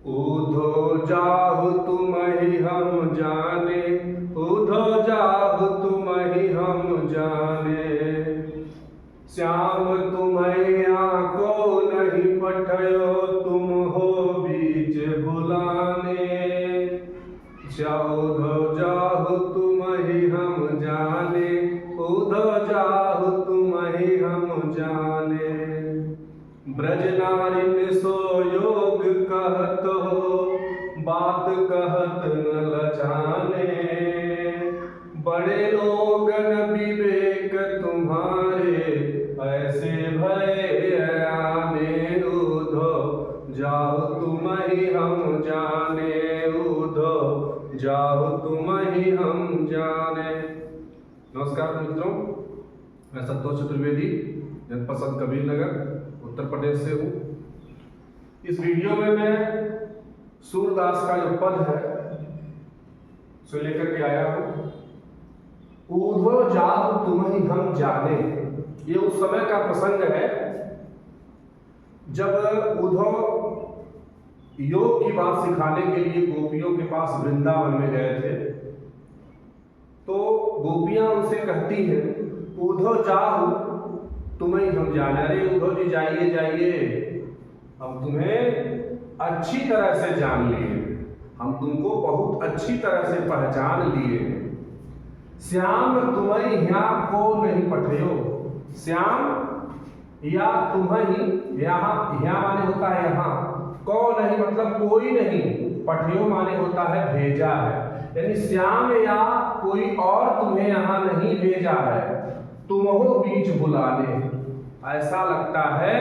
उधो जाहु तुम्हि हम जाने, उधो जाहु तुम्हि हम जाने। श्याम तुम्हि आको नहीं पठयो, तुम हो बीच बुलाने। उधो जाहु तुम्हि हम जाने, उधो जाहु तुम्हि हम जाने। ब्रज नारिन सो योग कहत हो, बात कहत न लजाने। बड़े लोगन विवेक तुम्हारे, ऐसे भय अयाने। उधो जाहु तुम्हि हम जाने, उधो जाहु तुम्हि हम जाने। नमस्कार मित्रों, मैं संतोष चतुर्वेदी, जनपद कबीर नगर, उत्तर प्रदेश से हूँ। इस वीडियो में मैं सूरदास का जो पद है उसे लेकर के आया हूँ। उधो जाहु तुम्हि हम जाने, ये उस समय का प्रसंग है जब उधो योग की बात सिखाने के लिए गोपियों के पास वृंदावन में गए थे। तो गोपियां उनसे कहती हैं, उधो जाहु तुम्हि हम जाने। अरे उधो जी जाइए जाइए, हम तुम्हें अच्छी तरह से जान लिए, हम तुमको बहुत अच्छी तरह से पहचान लिए। श्याम तुम्हि यहाँ को नहीं पठयो। श्याम या तुम्हि, यहाँ माने होता है यहाँ, को नहीं मतलब कोई नहीं, पठयो माने होता है भेजा है। यानी श्याम या कोई और तुम्हें यहाँ नहीं भेजा है, तुम हो बीच बुलाने। ऐसा लगता है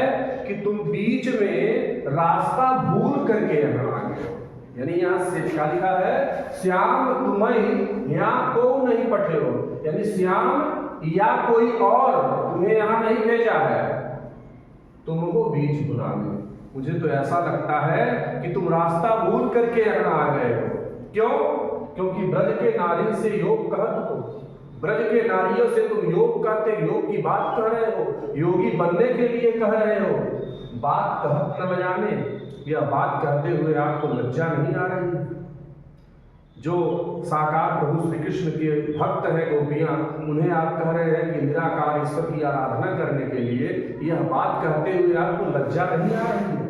कि तुम बीच में रास्ता भूल करके यहाँ आ गए। यानी यहाँ से क्या लिखा है, श्याम तुम्हि यहाँ को नहीं पठे हो, यानी श्याम या कोई और तुम्हें यहाँ नहीं भेजा है, तुम हो बीच बुलाने। मुझे तो ऐसा लगता है कि तुम रास्ता भूल करके यहाँ आ गए हो। क्यों? क्योंकि ब्रज के नारी से योग कहत हो, ब्रज के नारियों से तुम योग कहते, योग की बात कह रहे हो, योगी बनने के लिए कह रहे हो। बात कहत न जाने, यह बात कहते हुए आपको लज्जा नहीं आ रही? जो साकार प्रभु श्री कृष्ण के भक्त हैं गोपियां, उन्हें आप कह रहे हैं कि निराकार ईश्वर की आराधना करने के लिए यह बात कहते हुए आपको लज्जा नहीं आ रही है?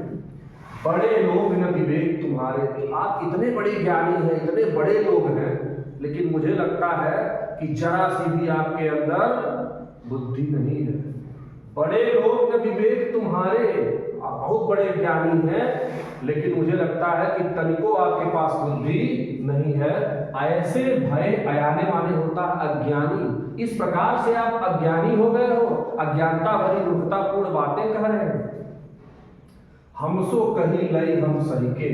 बड़े लोग न विवेक तुम्हारे, आप इतने बड़े ज्ञानी हैं, इतने बड़े लोग हैं, लेकिन मुझे लगता है कि जरा सी भी आपके अंदर बुद्धि नहीं है। बड़े लोग न विवेक तुम्हारे, आप बहुत बड़े ज्ञानी हैं, लेकिन मुझे लगता है कि तनिको आपके पास बुद्धि नहीं है। ऐसे भय अयाने माने होता है अज्ञानी। इस प्रकार से आप अज्ञानी हो गए हो, अज्ञानता भरी मूर्खतापूर्ण बातें कह रहे हैं। हमसो कही लई हम सही के,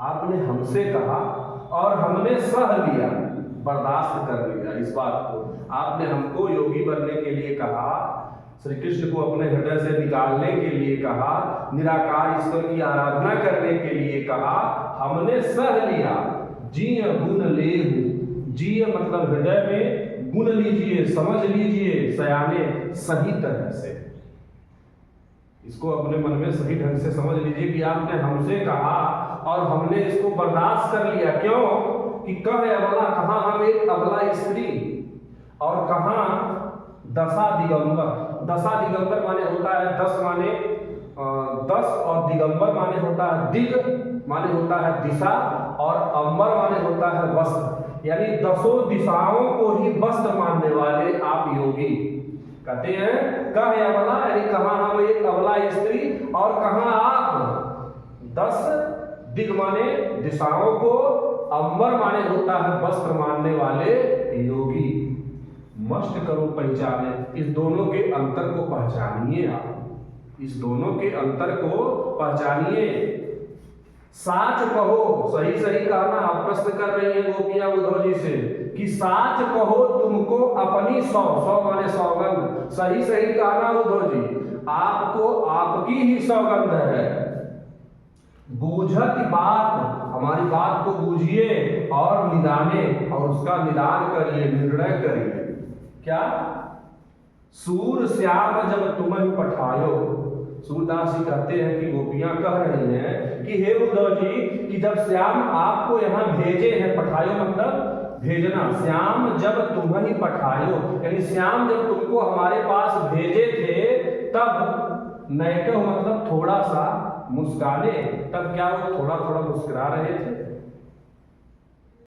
आपने हमसे कहा और हमने सह लिया, बर्दाश्त कर लिया इस बात को। आपने हमको योगी बनने के लिए कहा, श्री कृष्ण को अपने हृदय से निकालने के लिए कहा, निराकार ईश्वर की आराधना करने के लिए कहा, हमने सह लिया। जीय गुण लेहु, जीय मतलब हृदय में, गुण लीजिए, समझ लीजिए, सयाने सही तरह से। इसको अपने मन में सही ढंग से समझ लीजिए कि आपने हमसे कहा और हमने इसको बर्दाश्त कर लिया। क्यों? कि कह अबला, कहाँ हम एक अबला स्त्री, और कहाँ दशा दिगंबर। दशा दिगंबर माने होता है दस, माने 10, और दिगंबर माने होता है दिग, माने होता है दिशा, और अंबर माने होता है वस्त्र। यानी 10 दिशाओं को ही वस्त्र मानने वाले आप योगी। कहते हैं कह अबला, यानी कहाँ हम एक अबला स्त्री, और कहाँ आप 10 दिग माने दिशाओं को, अंबर माने होता है वस्त्र मानने वाले योगी। मस्त करो पहचाने, इस दोनों के अंतर को पहचानिए आप, इस दोनों के अंतर को पहचानिए। साच कहो, सही सही कहना। आप प्रश्न कर रही है गोपियां उद्धव जी से कि साच कहो तुमको अपनी सौ, सौ माने सौगंध, सही सही कहना उद्धव जी, आपको आपकी ही सौगंध है। बूझत बात, हमारी बात को बूझिए और निदाने, और उसका निदान करिए, निर्णय करिए। क्या? सूर श्याम जब तुम्हें पठायो, सूरदास जी कहते हैं कि गोपियां कह रही हैं कि हे उद्धव जी कि जब श्याम आपको यहाँ भेजे हैं, पठायो मतलब भेजना, श्याम जब तुम्हें ही पठायो, यानी श्याम जब तुमको हमारे पास भेजे थे तब नैके मतलब थोड़ा सा मुस्काने, तब क्या वो थोड़ा थोड़ा मुस्कुरा रहे थे?